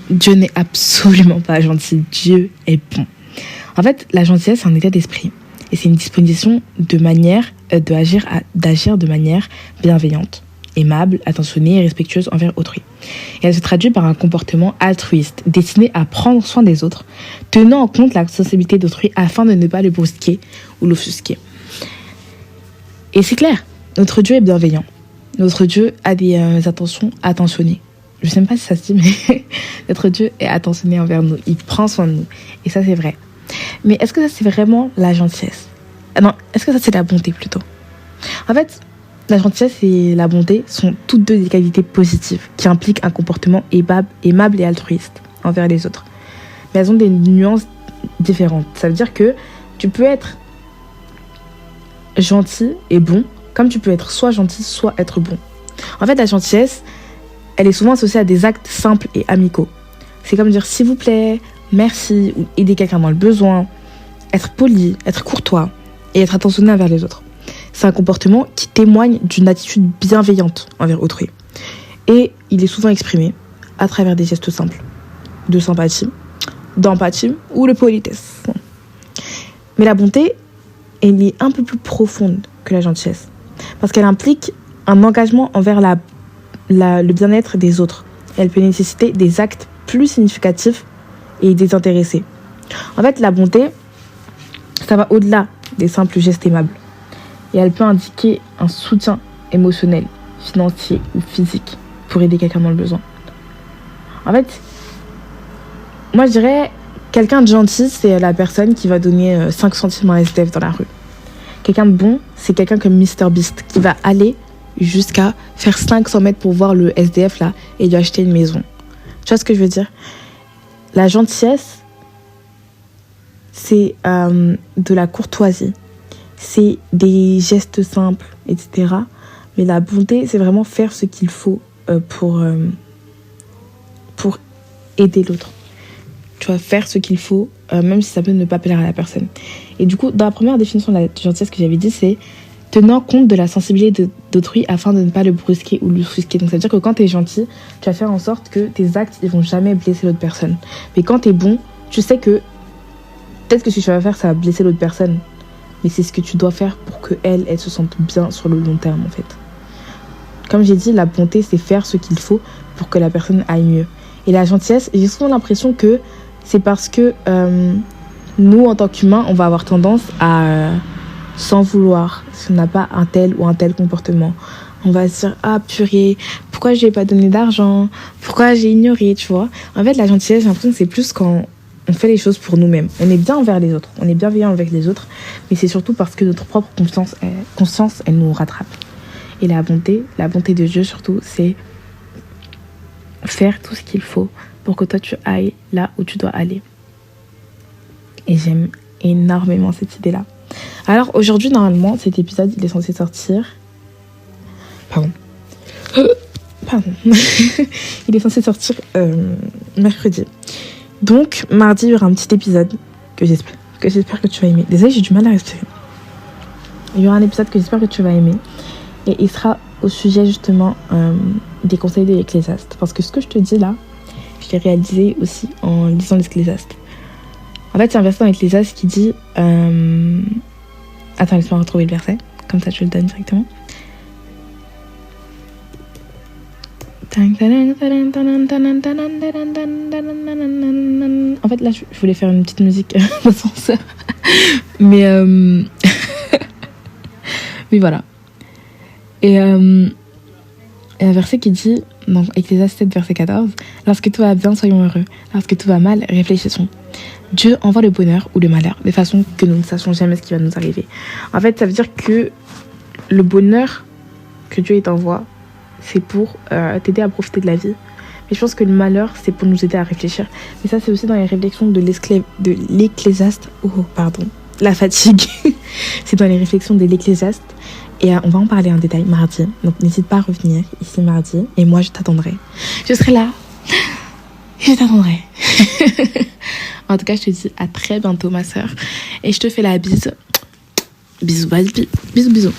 Dieu n'est absolument pas gentil. Dieu est bon. En fait, la gentillesse, c'est un état d'esprit. Et c'est une disposition d'agir de manière bienveillante, aimable, attentionnée et respectueuse envers autrui. Et elle se traduit par un comportement altruiste, destiné à prendre soin des autres, tenant en compte la sensibilité d'autrui afin de ne pas le brusquer ou l'offusquer. Et c'est clair, notre Dieu est bienveillant. Notre Dieu a des attentions attentionnées. Je ne sais même pas si ça se dit, mais notre Dieu est attentionné envers nous. Il prend soin de nous. Et ça, c'est vrai. Mais est-ce que ça, c'est vraiment la gentillesse ? Non, est-ce que ça, c'est la bonté plutôt ? En fait, la gentillesse et la bonté sont toutes deux des qualités positives qui impliquent un comportement aimable et altruiste envers les autres. Mais elles ont des nuances différentes. Ça veut dire que tu peux être gentil et bon, comme tu peux être soit gentil, soit être bon. En fait, la gentillesse, elle est souvent associée à des actes simples et amicaux. C'est comme dire s'il vous plaît, merci, ou aider quelqu'un dans le besoin, être poli, être courtois et être attentionné envers les autres. C'est un comportement qui témoigne d'une attitude bienveillante envers autrui. Et il est souvent exprimé à travers des gestes simples de sympathie, d'empathie ou de politesse. Mais la bonté, elle est un peu plus profonde que la gentillesse parce qu'elle implique un engagement envers le bien-être des autres. Elle peut nécessiter des actes plus significatifs et désintéressés. En fait, la bonté, ça va au-delà des simples gestes aimables. Et elle peut indiquer un soutien émotionnel, financier ou physique pour aider quelqu'un dans le besoin. En fait, moi je dirais, quelqu'un de gentil, c'est la personne qui va donner 5 centimes à un SDF dans la rue. Quelqu'un de bon, c'est quelqu'un comme MrBeast qui va aller jusqu'à faire 500 mètres pour voir le SDF là et lui acheter une maison. Tu vois ce que je veux dire ? La gentillesse, c'est de la courtoisie. C'est des gestes simples, etc. Mais la bonté, c'est vraiment faire ce qu'il faut pour aider l'autre. Tu vas faire ce qu'il faut, même si ça peut ne pas plaire à la personne. Et du coup, dans la première définition de la gentillesse que j'avais dit, c'est tenant compte de la sensibilité d'autrui afin de ne pas le brusquer ou l'offusquer. Donc ça veut dire que quand tu es gentil, tu vas faire en sorte que tes actes ils vont jamais blesser l'autre personne. Mais quand tu es bon, tu sais que peut-être que ce que tu vas faire, ça va blesser l'autre personne. Mais c'est ce que tu dois faire pour qu'elle se sente bien sur le long terme, en fait. Comme j'ai dit, la bonté, c'est faire ce qu'il faut pour que la personne aille mieux. Et la gentillesse, j'ai souvent l'impression que c'est parce que nous, en tant qu'humains, on va avoir tendance à s'en vouloir si on n'a pas un tel ou un tel comportement. On va se dire, ah purée, pourquoi je lui ai pas donné d'argent ? Pourquoi j'ai ignoré, tu vois ? En fait, la gentillesse, j'ai l'impression que c'est plus quand on fait les choses pour nous-mêmes. On est bien envers les autres, on est bienveillant avec les autres, mais c'est surtout parce que notre propre conscience, elle nous rattrape. Et la bonté de Dieu surtout, c'est faire tout ce qu'il faut pour que toi tu ailles là où tu dois aller. Et j'aime énormément cette idée-là. Alors aujourd'hui, normalement, cet épisode, il est censé sortir... Pardon. Il est censé sortir mercredi. Donc, mardi, il y aura un petit épisode que j'espère que tu vas aimer. Désolée, j'ai du mal à respirer. Il y aura un épisode que j'espère que tu vas aimer. Et il sera au sujet, justement, des conseils de l'Ecclésiaste. Parce que ce que je te dis là, je l'ai réalisé aussi en lisant l'Ecclésiaste. En fait, c'est un verset dans l'Ecclésiaste qui dit... Attends, laisse-moi retrouver le verset. Comme ça, je le donne directement. En fait, là, je voulais faire une petite musique d'ascenseur. Mais voilà. Et un verset qui dit, donc Ecclésiaste 7, verset 14, « Lorsque tout va bien, soyons heureux. Lorsque tout va mal, réfléchissons. Dieu envoie le bonheur ou le malheur, de façon que nous ne sachions jamais ce qui va nous arriver. » En fait, ça veut dire que le bonheur que Dieu t'envoie, c'est pour t'aider à profiter de la vie. Mais je pense que le malheur, c'est pour nous aider à réfléchir. Mais ça, c'est aussi dans les réflexions de l'Ecclésiaste. Oh, pardon. La fatigue. C'est dans les réflexions de l'Ecclésiaste. Et on va en parler en détail mardi. Donc, n'hésite pas à revenir ici mardi. Et moi, je t'attendrai. Je serai là. Je t'attendrai. En tout cas, je te dis à très bientôt, ma sœur. Et je te fais la bise. Bisous, bisous, bisous.